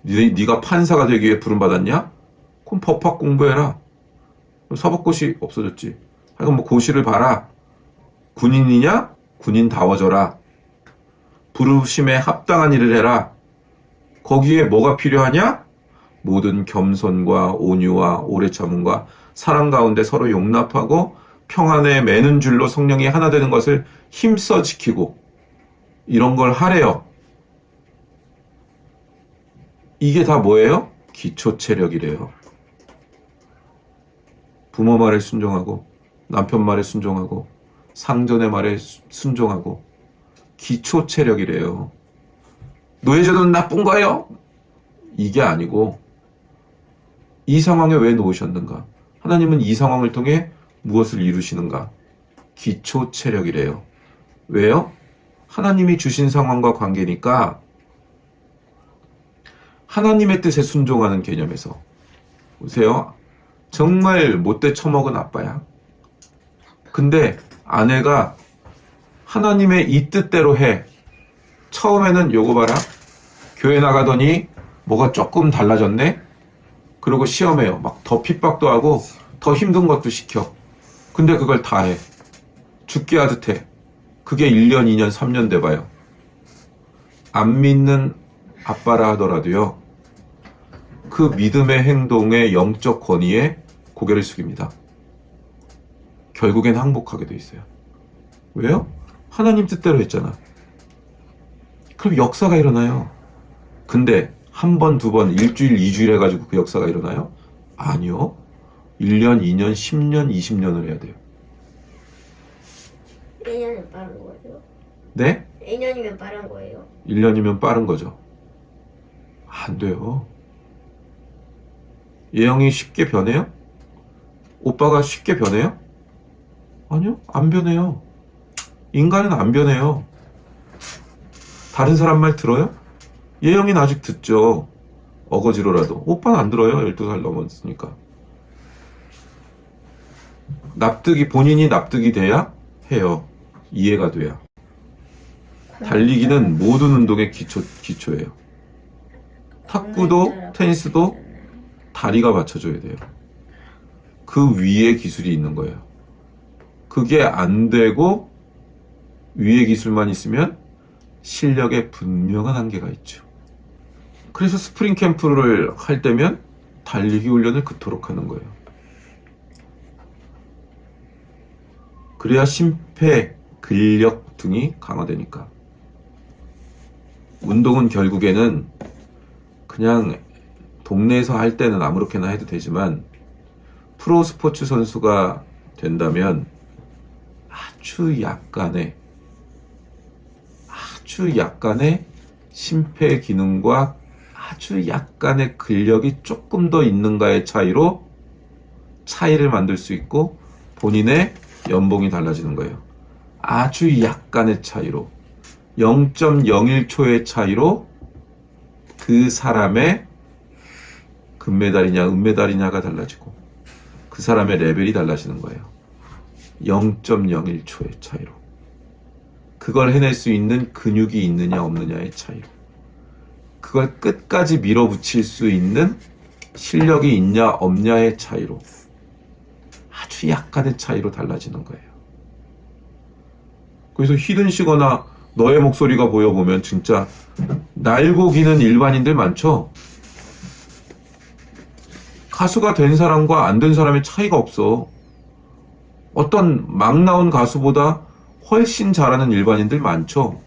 네가 판사가 되기 위해 부름받았냐? 그럼 법학 공부해라. 사법고시 없어졌지. 하여간 뭐 고시를 봐라. 군인이냐? 군인다워져라. 부르심에 합당한 일을 해라. 거기에 뭐가 필요하냐? 모든 겸손과 온유와 오래 참음과 사랑 가운데 서로 용납하고 평안에 매는 줄로 성령이 하나 되는 것을 힘써 지키고, 이런 걸 하래요. 이게 다 뭐예요? 기초 체력이래요. 부모 말에 순종하고 남편 말에 순종하고 상전의 말에 순종하고, 기초 체력이래요. 노예제도는 나쁜 거예요? 이게 아니고 이 상황에 왜 놓으셨는가? 하나님은 이 상황을 통해 무엇을 이루시는가? 기초 체력이래요. 왜요? 하나님이 주신 상황과 관계니까 하나님의 뜻에 순종하는 개념에서. 보세요. 정말 못돼 처먹은 아빠야. 근데 아내가 하나님의 이 뜻대로 해. 처음에는 요거 봐라. 교회 나가더니 뭐가 조금 달라졌네? 그리고 시험해요. 막 더 핍박도 하고 더 힘든 것도 시켜. 근데 그걸 다 해. 죽게 하듯 해. 그게 1년, 2년, 3년 돼봐요. 안 믿는 아빠라 하더라도요. 그 믿음의 행동의 영적 권위에 고개를 숙입니다. 결국엔 항복하게 돼 있어요. 왜요? 하나님 뜻대로 했잖아. 그럼 역사가 일어나요. 근데 한 번, 두 번, 일주일, 2주일 해가지고 그 역사가 일어나요? 아니요. 1년, 2년, 10년, 20년을 해야 돼요. 1년은 빠른 거예요? 네? 1년이면 빠른 거예요? 1년이면 빠른 거죠. 안 돼요. 예영이 쉽게 변해요? 오빠가 쉽게 변해요? 아니요, 안 변해요. 인간은 안 변해요. 다른 사람 말 들어요? 예영이는 아직 듣죠. 어거지로라도. 오빠는 안 들어요. 12살 넘었으니까. 본인이 납득이 돼야 해요. 이해가 돼야. 달리기는 모든 운동의 기초예요. 탁구도, 테니스도 다리가 받쳐줘야 돼요. 그 위에 기술이 있는 거예요. 그게 안 되고 위에 기술만 있으면 실력에 분명한 한계가 있죠. 그래서 스프링 캠프를 할 때면 달리기 훈련을 그토록 하는 거예요. 그래야 심폐, 근력 등이 강화되니까. 운동은 결국에는 그냥 동네에서 할 때는 아무렇게나 해도 되지만 프로 스포츠 선수가 된다면 아주 약간의 심폐 기능과 아주 약간의 근력이 조금 더 있는가의 차이로 차이를 만들 수 있고 본인의 연봉이 달라지는 거예요. 아주 약간의 차이로 0.01초의 차이로 그 사람의 금메달이냐 은메달이냐가 달라지고 그 사람의 레벨이 달라지는 거예요. 0.01초의 차이로. 그걸 해낼 수 있는 근육이 있느냐 없느냐의 차이로. 그걸 끝까지 밀어붙일 수 있는 실력이 있냐 없냐의 차이로. 아주 약간의 차이로 달라지는 거예요. 그래서 히든시거나 너의 목소리가 보여보면 진짜 날고 기는 일반인들 많죠? 가수가 된 사람과 안 된 사람의 차이가 없어. 어떤 막 나온 가수보다 훨씬 잘하는 일반인들 많죠?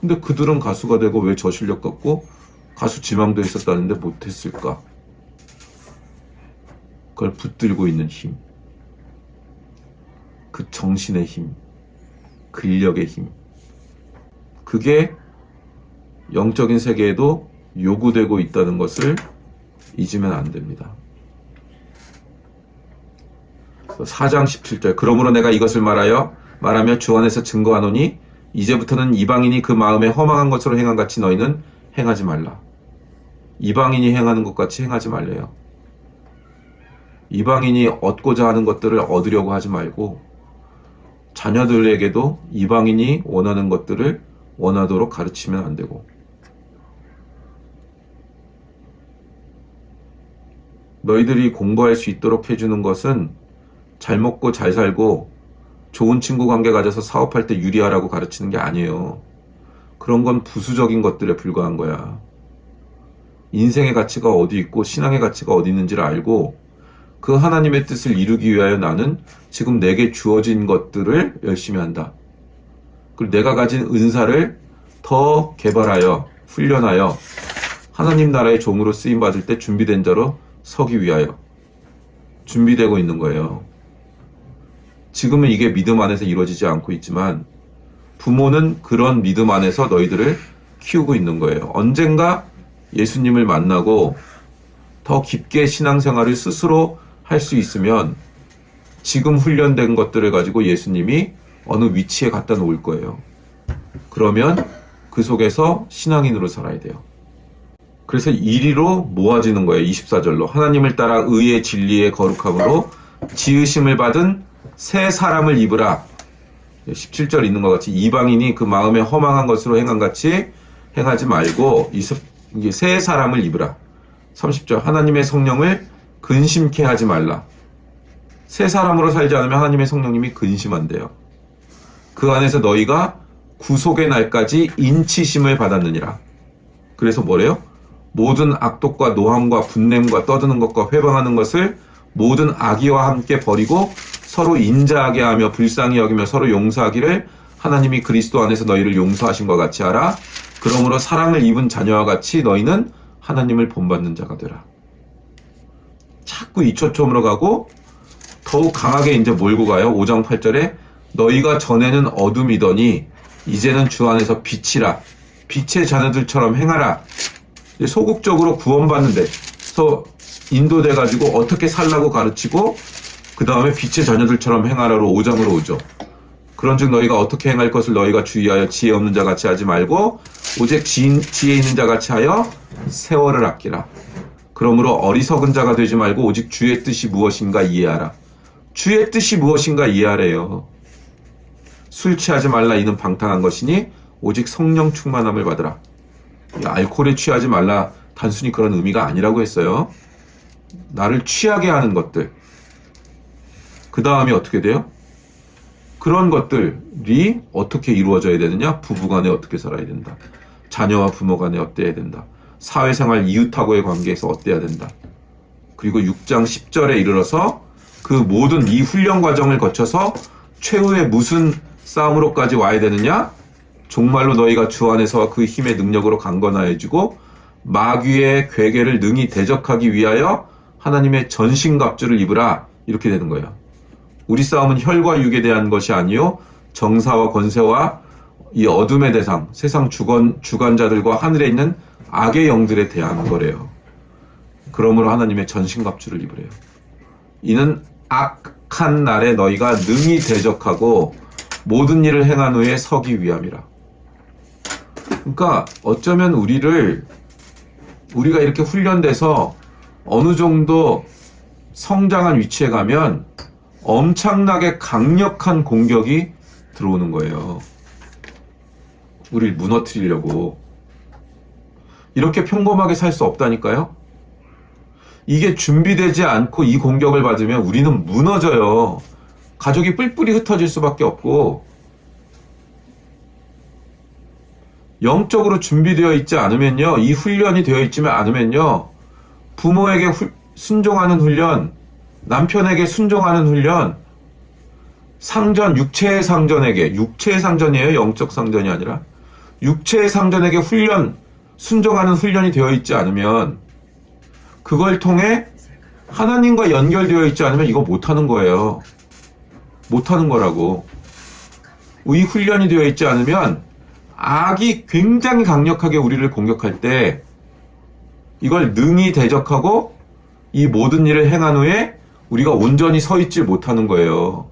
근데 그들은 가수가 되고 왜 저 실력 갖고 가수 지망도 했었다는데 못했을까? 그걸 붙들고 있는 힘, 그 정신의 힘, 근력의 힘, 그게 영적인 세계에도 요구되고 있다는 것을 잊으면 안 됩니다. 4장 17절 그러므로 내가 이것을 말하며 주 안에서 증거하노니 이제부터는 이방인이 그 마음에 허망한 것으로 행한 같이 너희는 행하지 말라. 이방인이 행하는 것 같이 행하지 말래요. 이방인이 얻고자 하는 것들을 얻으려고 하지 말고 자녀들에게도 이방인이 원하는 것들을 원하도록 가르치면 안 되고 너희들이 공부할 수 있도록 해주는 것은 잘 먹고 잘 살고 좋은 친구 관계 가져서 사업할 때 유리하라고 가르치는 게 아니에요. 그런 건 부수적인 것들에 불과한 거야. 인생의 가치가 어디 있고 신앙의 가치가 어디 있는지를 알고 그 하나님의 뜻을 이루기 위하여 나는 지금 내게 주어진 것들을 열심히 한다. 그리고 내가 가진 은사를 더 개발하여 훈련하여 하나님 나라의 종으로 쓰임받을 때 준비된 자로 서기 위하여 준비되고 있는 거예요. 지금은 이게 믿음 안에서 이루어지지 않고 있지만 부모는 그런 믿음 안에서 너희들을 키우고 있는 거예요. 언젠가 예수님을 만나고 더 깊게 신앙생활을 스스로 할 수 있으면 지금 훈련된 것들을 가지고 예수님이 어느 위치에 갖다 놓을 거예요. 그러면 그 속에서 신앙인으로 살아야 돼요. 그래서 이리로 모아지는 거예요. 24절로. 하나님을 따라 의의 진리의 거룩함으로 지으심을 받은 새 사람을 입으라. 17절 있는 것 같이 이방인이 그 마음에 허망한 것으로 행한 같이 행하지 말고 이게 새 사람을 입으라. 30절 하나님의 성령을 근심케 하지 말라. 새 사람으로 살지 않으면 하나님의 성령님이 근심한대요. 그 안에서 너희가 구속의 날까지 인치심을 받았느니라. 그래서 뭐래요? 모든 악독과 노함과 분냄과 떠드는 것과 회방하는 것을 모든 악의와 함께 버리고 서로 인자하게 하며 불쌍히 여기며 서로 용서하기를 하나님이 그리스도 안에서 너희를 용서하신 것 같이 하라. 그러므로 사랑을 입은 자녀와 같이 너희는 하나님을 본받는 자가 되라. 자꾸 이초점으로 가고 더욱 강하게 이제 몰고 가요. 5장 8절에 너희가 전에는 어둠이더니 이제는 주 안에서 빛이라. 빛의 자녀들처럼 행하라. 소극적으로 구원받는 데서 인도돼가지고 어떻게 살라고 가르치고 그 다음에 빛의 자녀들처럼 행하라로 5장으로 오죠. 그런즉 너희가 어떻게 행할 것을 너희가 주의하여 지혜 없는 자 같이 하지 말고 오직 지혜 있는 자 같이 하여 세월을 아끼라. 그러므로 어리석은 자가 되지 말고 오직 주의 뜻이 무엇인가 이해하라. 주의 뜻이 무엇인가 이해하래요. 술 취하지 말라 이는 방탕한 것이니 오직 성령 충만함을 받으라. 알코올에 취하지 말라 단순히 그런 의미가 아니라고 했어요. 나를 취하게 하는 것들. 그 다음이 어떻게 돼요? 그런 것들이 어떻게 이루어져야 되느냐? 부부간에 어떻게 살아야 된다. 자녀와 부모간에 어때야 된다. 사회생활 이웃하고의 관계에서 어때야 된다. 그리고 6장 10절에 이르러서 그 모든 이 훈련 과정을 거쳐서 최후의 무슨 싸움으로까지 와야 되느냐? 정말로 너희가 주 안에서 그 힘의 능력으로 강건하여지고 마귀의 괴계를 능히 대적하기 위하여 하나님의 전신갑주를 입으라. 이렇게 되는 거예요. 우리 싸움은 혈과 육에 대한 것이 아니요 정사와 권세와 이 어둠의 대상, 세상 주관자들과 하늘에 있는 악의 영들에 대한 거래요. 그러므로 하나님의 전신갑주를 입으래요. 이는 악한 날에 너희가 능히 대적하고 모든 일을 행한 후에 서기 위함이라. 그러니까 어쩌면 우리가 이렇게 훈련돼서 어느 정도 성장한 위치에 가면 엄청나게 강력한 공격이 들어오는 거예요. 우리를 무너뜨리려고. 이렇게 평범하게 살 수 없다니까요. 이게 준비되지 않고 이 공격을 받으면 우리는 무너져요. 가족이 뿔뿔이 흩어질 수밖에 없고 영적으로 준비되어 있지 않으면요. 이 훈련이 되어 있지 않으면요. 부모에게 순종하는 훈련, 남편에게 순종하는 훈련, 상전, 육체의 상전이에요. 영적 상전이 아니라. 육체의 상전에게 순종하는 훈련이 되어 있지 않으면 그걸 통해 하나님과 연결되어 있지 않으면 이거 못하는 거예요. 못하는 거라고. 이 훈련이 되어 있지 않으면 악이 굉장히 강력하게 우리를 공격할 때 이걸 능히 대적하고 이 모든 일을 행한 후에 우리가 온전히 서 있지 못하는 거예요.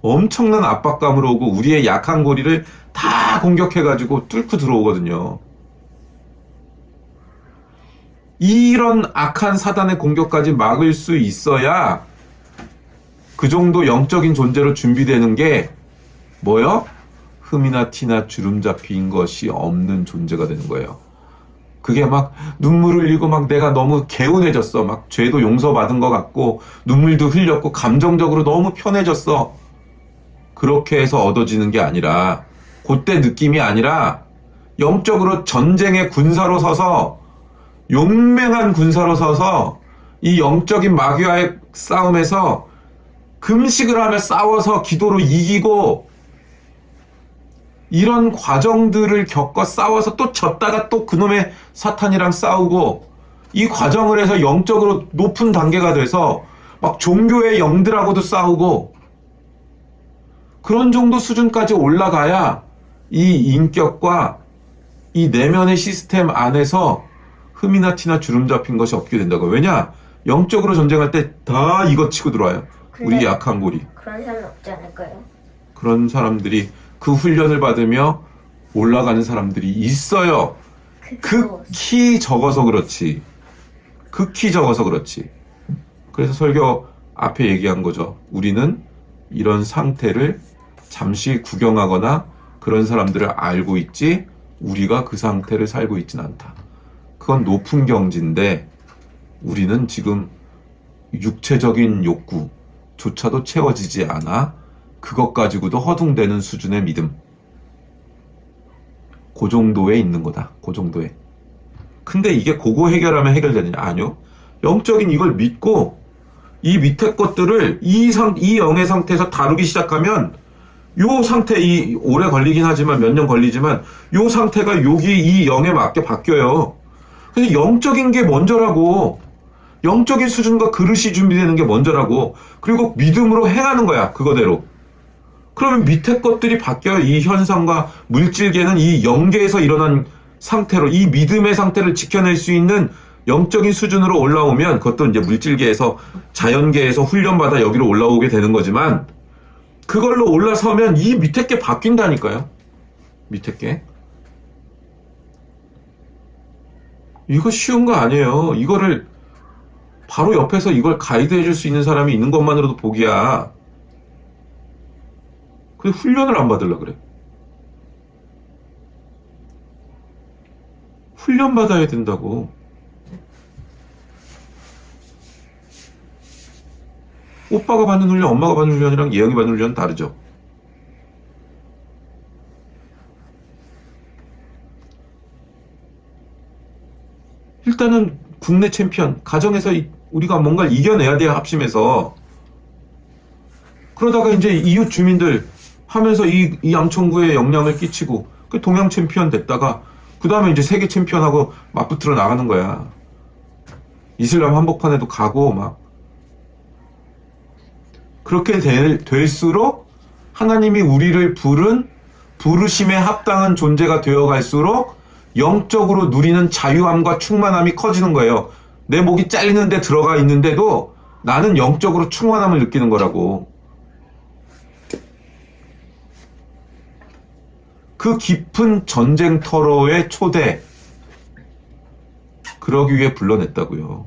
엄청난 압박감으로 오고 우리의 약한 고리를 다 공격해가지고 뚫고 들어오거든요. 이런 악한 사단의 공격까지 막을 수 있어야 그 정도 영적인 존재로 준비되는 게 뭐요? 흠이나 티나 주름 잡힌 것이 없는 존재가 되는 거예요. 그게 막 눈물을 흘리고 막 내가 너무 개운해졌어. 막 죄도 용서받은 것 같고 눈물도 흘렸고 감정적으로 너무 편해졌어. 그렇게 해서 얻어지는 게 아니라 그때 느낌이 아니라 영적으로 전쟁의 군사로 서서 용맹한 군사로 서서 이 영적인 마귀와의 싸움에서 금식을 하며 싸워서 기도로 이기고 이런 과정들을 겪어 싸워서 또 졌다가 또 그놈의 사탄이랑 싸우고 이 과정을 해서 영적으로 높은 단계가 돼서 막 종교의 영들하고도 싸우고 그런 정도 수준까지 올라가야 이 인격과 이 내면의 시스템 안에서 흠이나 티나 주름 잡힌 것이 없게 된다고. 왜냐? 영적으로 전쟁할 때 다 이거 치고 들어와요. 근데 우리 약한 고리. 그런 사람 없지 않을까요? 그런 사람들이 그 훈련을 받으며 올라가는 사람들이 있어요. 극히 적어서 그렇지. 극히 적어서 그렇지. 그래서 설교 앞에 얘기한 거죠. 우리는 이런 상태를 잠시 구경하거나 그런 사람들을 알고 있지 우리가 그 상태를 살고 있진 않다. 그건 높은 경지인데 우리는 지금 육체적인 욕구조차도 채워지지 않아 그것 가지고도 허둥대는 수준의 믿음. 그 정도에 있는 거다. 그 정도에. 근데 이게 그거 해결하면 해결되느냐? 아니요. 영적인 이걸 믿고 이 밑에 것들을 이 영의 상태에서 다루기 시작하면 요 상태, 이 오래 걸리긴 하지만 몇 년 걸리지만 요 상태가 여기 이 영에 맞게 바뀌어요. 그래서 영적인 게 먼저라고. 영적인 수준과 그릇이 준비되는 게 먼저라고. 그리고 믿음으로 행하는 거야. 그거대로. 그러면 밑에 것들이 바뀌어요. 이 현상과 물질계는 이 영계에서 일어난 상태로 이 믿음의 상태를 지켜낼 수 있는 영적인 수준으로 올라오면 그것도 이제 물질계에서 자연계에서 훈련받아 여기로 올라오게 되는 거지만 그걸로 올라서면 이 밑에 게 바뀐다니까요. 밑에 게. 이거 쉬운 거 아니에요. 이거를 바로 옆에서 이걸 가이드 해줄 수 있는 사람이 있는 것만으로도 복이야. 근데 훈련을 안 받으려고 그래. 훈련 받아야 된다고. 오빠가 받는 훈련, 엄마가 받는 훈련이랑 예영이 받는 훈련은 다르죠. 일단은 국내 챔피언, 가정에서 우리가 뭔가를 이겨내야 돼요, 합심해서. 그러다가 이제 이웃 주민들 하면서 이 양천구에 영향을 끼치고, 그 동양 챔피언 됐다가, 그 다음에 이제 세계 챔피언하고 맞붙으러 나가는 거야. 이슬람 한복판에도 가고, 막. 그렇게 될수록 하나님이 우리를 부르심에 합당한 존재가 되어갈수록 영적으로 누리는 자유함과 충만함이 커지는 거예요. 내 목이 잘리는 데 들어가 있는데도 나는 영적으로 충만함을 느끼는 거라고. 그 깊은 전쟁터로의 초대, 그러기 위해 불러냈다고요.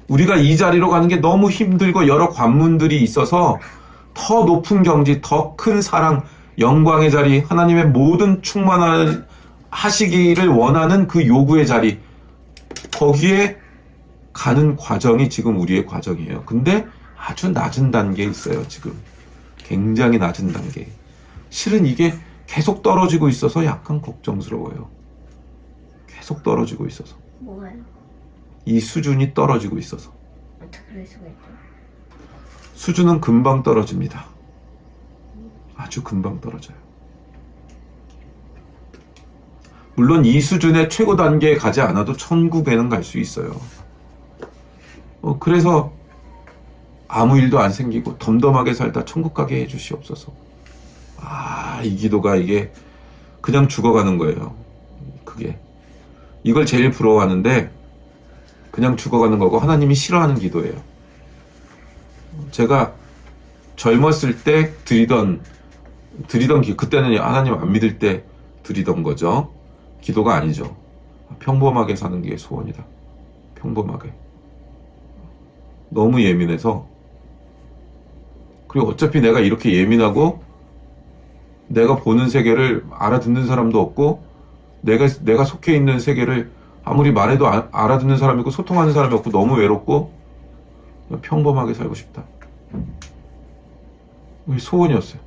우리가 이 자리로 가는 게 너무 힘들고 여러 관문들이 있어서 더 높은 경지, 더 큰 사랑, 영광의 자리, 하나님의 모든 충만하시기를 원하는 그 요구의 자리, 거기에 가는 과정이 지금 우리의 과정이에요. 근데 아주 낮은 단계에 있어요, 지금. 굉장히 낮은 단계. 실은 이게 계속 떨어지고 있어서 약간 걱정스러워요. 계속 떨어지고 있어서. 뭐가요? 이 수준이 떨어지고 있어서. 어떻게 그럴 수가 있죠? 수준은 금방 떨어집니다. 아주 금방 떨어져요. 물론 이 수준의 최고 단계에 가지 않아도 천국에는 갈 수 있어요. 그래서 아무 일도 안 생기고 덤덤하게 살다 천국 가게 해주시옵소서. 이 기도가 이게 그냥 죽어가는 거예요. 그게. 이걸 제일 부러워하는데 그냥 죽어가는 거고 하나님이 싫어하는 기도예요. 제가 젊었을 때 드리던 그때는 하나님 안 믿을 때 드리던 거죠. 기도가 아니죠. 평범하게 사는 게 소원이다. 평범하게. 너무 예민해서. 그리고 어차피 내가 이렇게 예민하고 내가 보는 세계를 알아듣는 사람도 없고 내가 속해 있는 세계를 아무리 말해도 알아듣는 사람이 있고 소통하는 사람이 없고 너무 외롭고 그냥 평범하게 살고 싶다. 소원이었어요.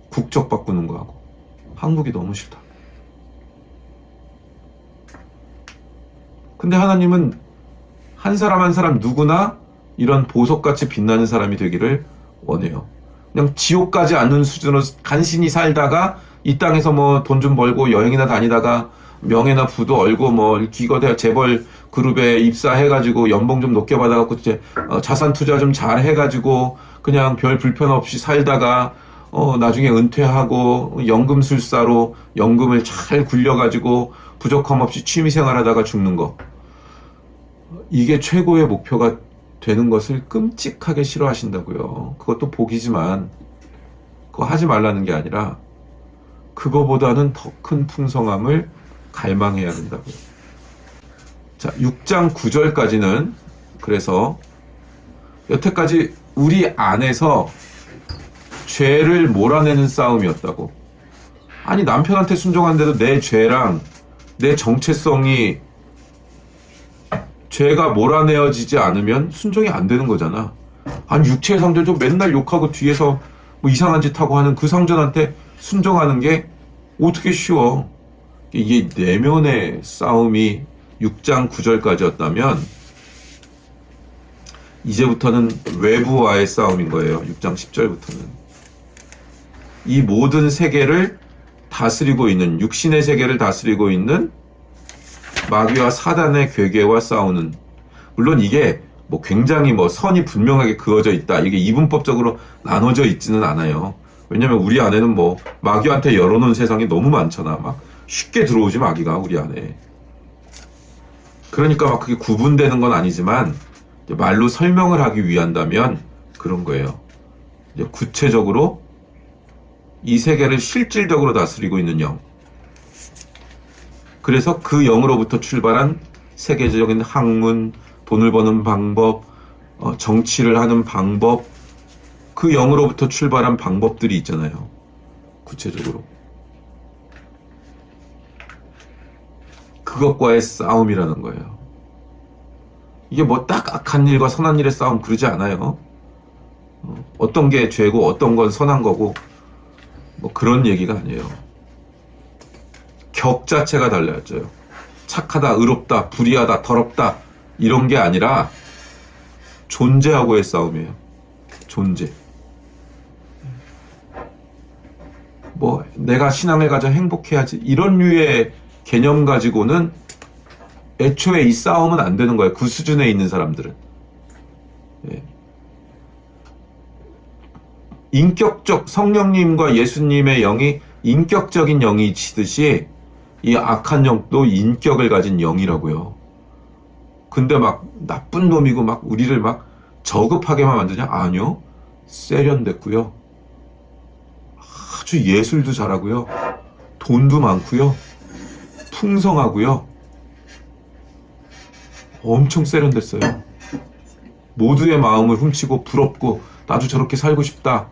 국적 바꾸는 거 하고. 한국이 너무 싫다. 근데 하나님은 한 사람 한 사람 누구나 이런 보석같이 빛나는 사람이 되기를 원해요. 그냥 지옥 가지 않는 수준으로 간신히 살다가 이 땅에서 뭐 돈 좀 벌고 여행이나 다니다가 명예나 부도 얼고 뭐 기거대 재벌 그룹에 입사해가지고 연봉 좀 높게 받아갖고 이제 자산 투자 좀 잘 해가지고 그냥 별 불편 없이 살다가 나중에 은퇴하고 연금술사로 연금을 잘 굴려가지고 부족함 없이 취미생활하다가 죽는 거. 이게 최고의 목표가 되는 것을 끔찍하게 싫어하신다고요. 그것도 복이지만 그거 하지 말라는 게 아니라 그거보다는 더 큰 풍성함을 갈망해야 된다고요. 자, 6장 9절까지는 그래서 여태까지 우리 안에서 죄를 몰아내는 싸움이었다고. 아니, 남편한테 순종하는데도 내 죄랑 내 정체성이 죄가 몰아내어지지 않으면 순종이 안 되는 거잖아. 아니, 육체의 상전도 맨날 욕하고 뒤에서 뭐 이상한 짓 하고 하는 그 상전한테 순종하는 게 어떻게 쉬워. 이게 내면의 싸움이 6장 9절까지였다면 이제부터는 외부와의 싸움인 거예요. 6장 10절부터는. 이 모든 세계를 다스리고 있는, 육신의 세계를 다스리고 있는 마귀와 사단의 괴계와 싸우는, 물론 이게 뭐 굉장히 뭐 선이 분명하게 그어져 있다, 이게 이분법적으로 나눠져 있지는 않아요. 왜냐면 우리 안에는 뭐 마귀한테 열어놓은 세상이 너무 많잖아. 막 쉽게 들어오지 마귀가 우리 안에. 그러니까 막 그게 구분되는 건 아니지만 말로 설명을 하기 위한다면 그런 거예요. 이제 구체적으로 이 세계를 실질적으로 다스리고 있는 영. 그래서 그 영으로부터 출발한 세계적인 학문, 돈을 버는 방법, 정치를 하는 방법, 그 영으로부터 출발한 방법들이 있잖아요. 구체적으로. 그것과의 싸움이라는 거예요. 이게 뭐 딱 악한 일과 선한 일의 싸움 그러지 않아요. 어떤 게 죄고 어떤 건 선한 거고 뭐 그런 얘기가 아니에요. 격 자체가 달라졌죠. 착하다, 의롭다, 불의하다, 더럽다 이런 게 아니라 존재하고의 싸움이에요. 존재. 뭐 내가 신앙을 가져 행복해야지 이런 류의 개념 가지고는 애초에 이 싸움은 안 되는 거예요. 그 수준에 있는 사람들은. 예. 인격적 성령님과 예수님의 영이 인격적인 영이시듯이 이 악한 영도 인격을 가진 영이라고요. 근데 막 나쁜 놈이고 막 우리를 막 저급하게만 만드냐? 아니요. 세련됐고요. 아주 예술도 잘하고요. 돈도 많고요. 풍성하고요. 엄청 세련됐어요. 모두의 마음을 훔치고 부럽고 나도 저렇게 살고 싶다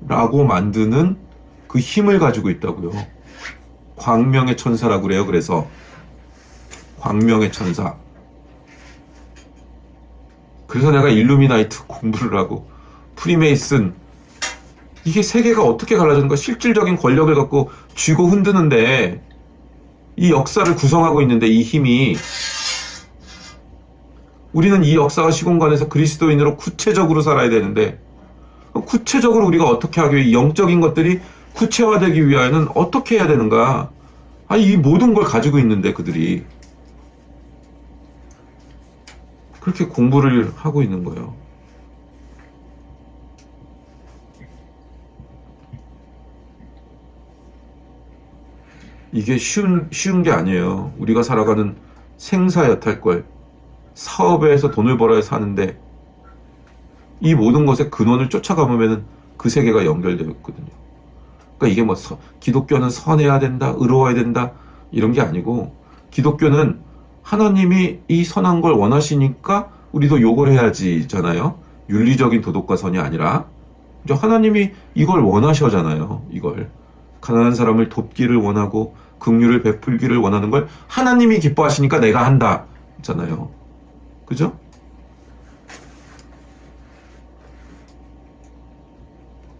라고 만드는 그 힘을 가지고 있다고요. 광명의 천사라고 그래요. 그래서 광명의 천사. 그래서 내가 일루미나이트 공부를 하고 프리메이슨, 이게 세계가 어떻게 갈라지는 거야. 실질적인 권력을 갖고 쥐고 흔드는데 이 역사를 구성하고 있는데 이 힘이, 우리는 이 역사와 시공간에서 그리스도인으로 구체적으로 살아야 되는데 구체적으로 우리가 어떻게 하기 위해 영적인 것들이 구체화되기 위하여는 어떻게 해야 되는가. 아니 이 모든 걸 가지고 있는데 그들이 그렇게 공부를 하고 있는 거예요. 이게 쉬운 게 아니에요. 우리가 살아가는 생사여탈걸, 사업에서 돈을 벌어야 사는데 이 모든 것의 근원을 쫓아가보면 그 세계가 연결되어 있거든요. 그러니까 이게 뭐 기독교는 선해야 된다, 의로워야 된다 이런 게 아니고, 기독교는 하나님이 이 선한 걸 원하시니까 우리도 요걸 해야지잖아요. 윤리적인 도덕과 선이 아니라 하나님이 이걸 원하셔잖아요. 이걸 가난한 사람을 돕기를 원하고 긍휼을 베풀기를 원하는 걸 하나님이 기뻐하시니까 내가 한다잖아요. 그죠?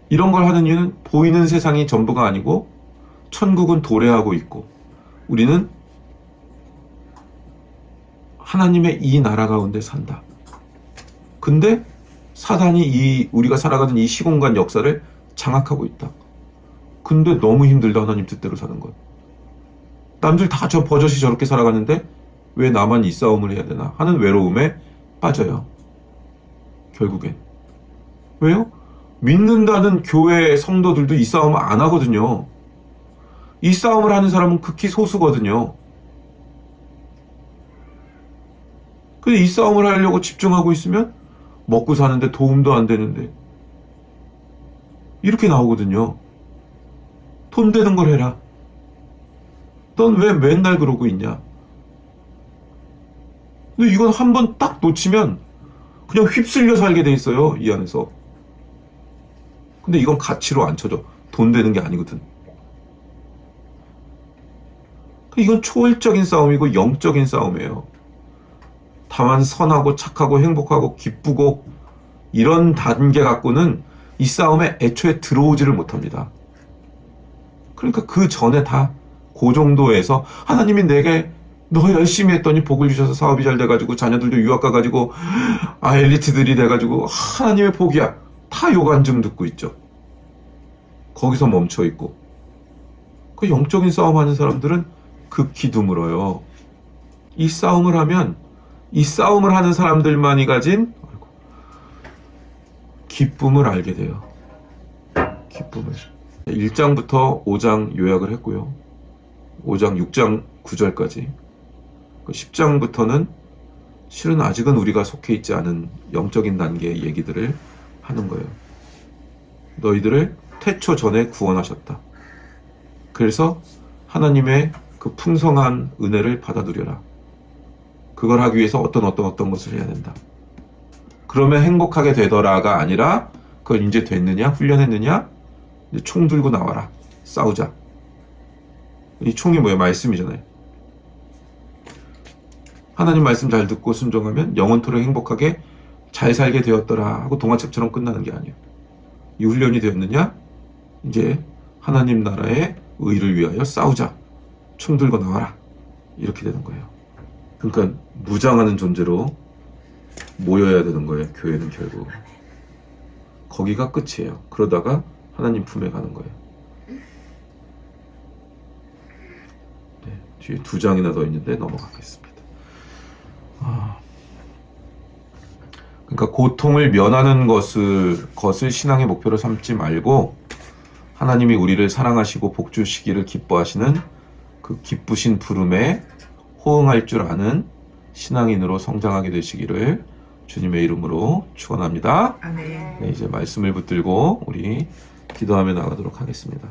이런 걸 하는 이유는 보이는 세상이 전부가 아니고 천국은 도래하고 있고 우리는 하나님의 이 나라 가운데 산다. 근데 사단이 우리가 살아가는 이 시공간 역사를 장악하고 있다. 근데 너무 힘들다, 하나님 뜻대로 사는 것. 남들 다 버젓이 저렇게 살아가는데 왜 나만 이 싸움을 해야 되나 하는 외로움에 빠져요. 결국엔. 왜요? 믿는다는 교회 성도들도 이 싸움을 안 하거든요. 이 싸움을 하는 사람은 극히 소수거든요. 근데 이 싸움을 하려고 집중하고 있으면 먹고 사는데 도움도 안 되는데 이렇게 나오거든요. 돈 되는 걸 해라. 넌 왜 맨날 그러고 있냐? 근데 이건 한 번 딱 놓치면 그냥 휩쓸려 살게 돼 있어요, 이 안에서. 근데 이건 가치로 안 쳐져. 돈 되는 게 아니거든. 이건 초월적인 싸움이고 영적인 싸움이에요. 다만 선하고 착하고 행복하고 기쁘고 이런 단계 갖고는 이 싸움에 애초에 들어오지를 못합니다. 그러니까 그 전에 다 그 정도에서 하나님이 내게 너 열심히 했더니 복을 주셔서 사업이 잘 돼가지고 자녀들도 유학 가가지고 엘리트들이 돼가지고 하나님의 복이야. 다 요간증 듣고 있죠. 거기서 멈춰 있고 그 영적인 싸움하는 사람들은 극히 드물어요. 이 싸움을 하면 이 싸움을 하는 사람들만이 가진 기쁨을 알게 돼요. 기쁨을. 1장부터 5장 요약을 했고요. 5장 6장 9절까지 10장부터는 실은 아직은 우리가 속해 있지 않은 영적인 단계의 얘기들을 하는 거예요. 너희들을 태초 전에 구원하셨다. 그래서 하나님의 그 풍성한 은혜를 받아 누려라. 그걸 하기 위해서 어떤 것을 해야 된다. 그러면 행복하게 되더라가 아니라 그걸 이제 됐느냐 훈련했느냐 이제 총 들고 나와라. 싸우자. 이 총이 뭐예요? 말씀이잖아요. 하나님 말씀 잘 듣고 순종하면 영원토록 행복하게 잘 살게 되었더라 하고 동화책처럼 끝나는 게 아니에요. 이 훈련이 되었느냐? 이제 하나님 나라의 의를 위하여 싸우자. 총 들고 나와라. 이렇게 되는 거예요. 그러니까 무장하는 존재로 모여야 되는 거예요. 교회는 결국. 거기가 끝이에요. 그러다가 하나님 품에 가는 거예요. 네, 뒤에 2장이나 더 있는데 넘어가겠습니다. 그러니까 고통을 면하는 것을 신앙의 목표로 삼지 말고 하나님이 우리를 사랑하시고 복주시기를 기뻐하시는 그 기쁘신 부름에 호응할 줄 아는 신앙인으로 성장하게 되시기를 주님의 이름으로 축원합니다. 아멘. 네, 이제 말씀을 붙들고 우리 기도하며 나가도록 하겠습니다.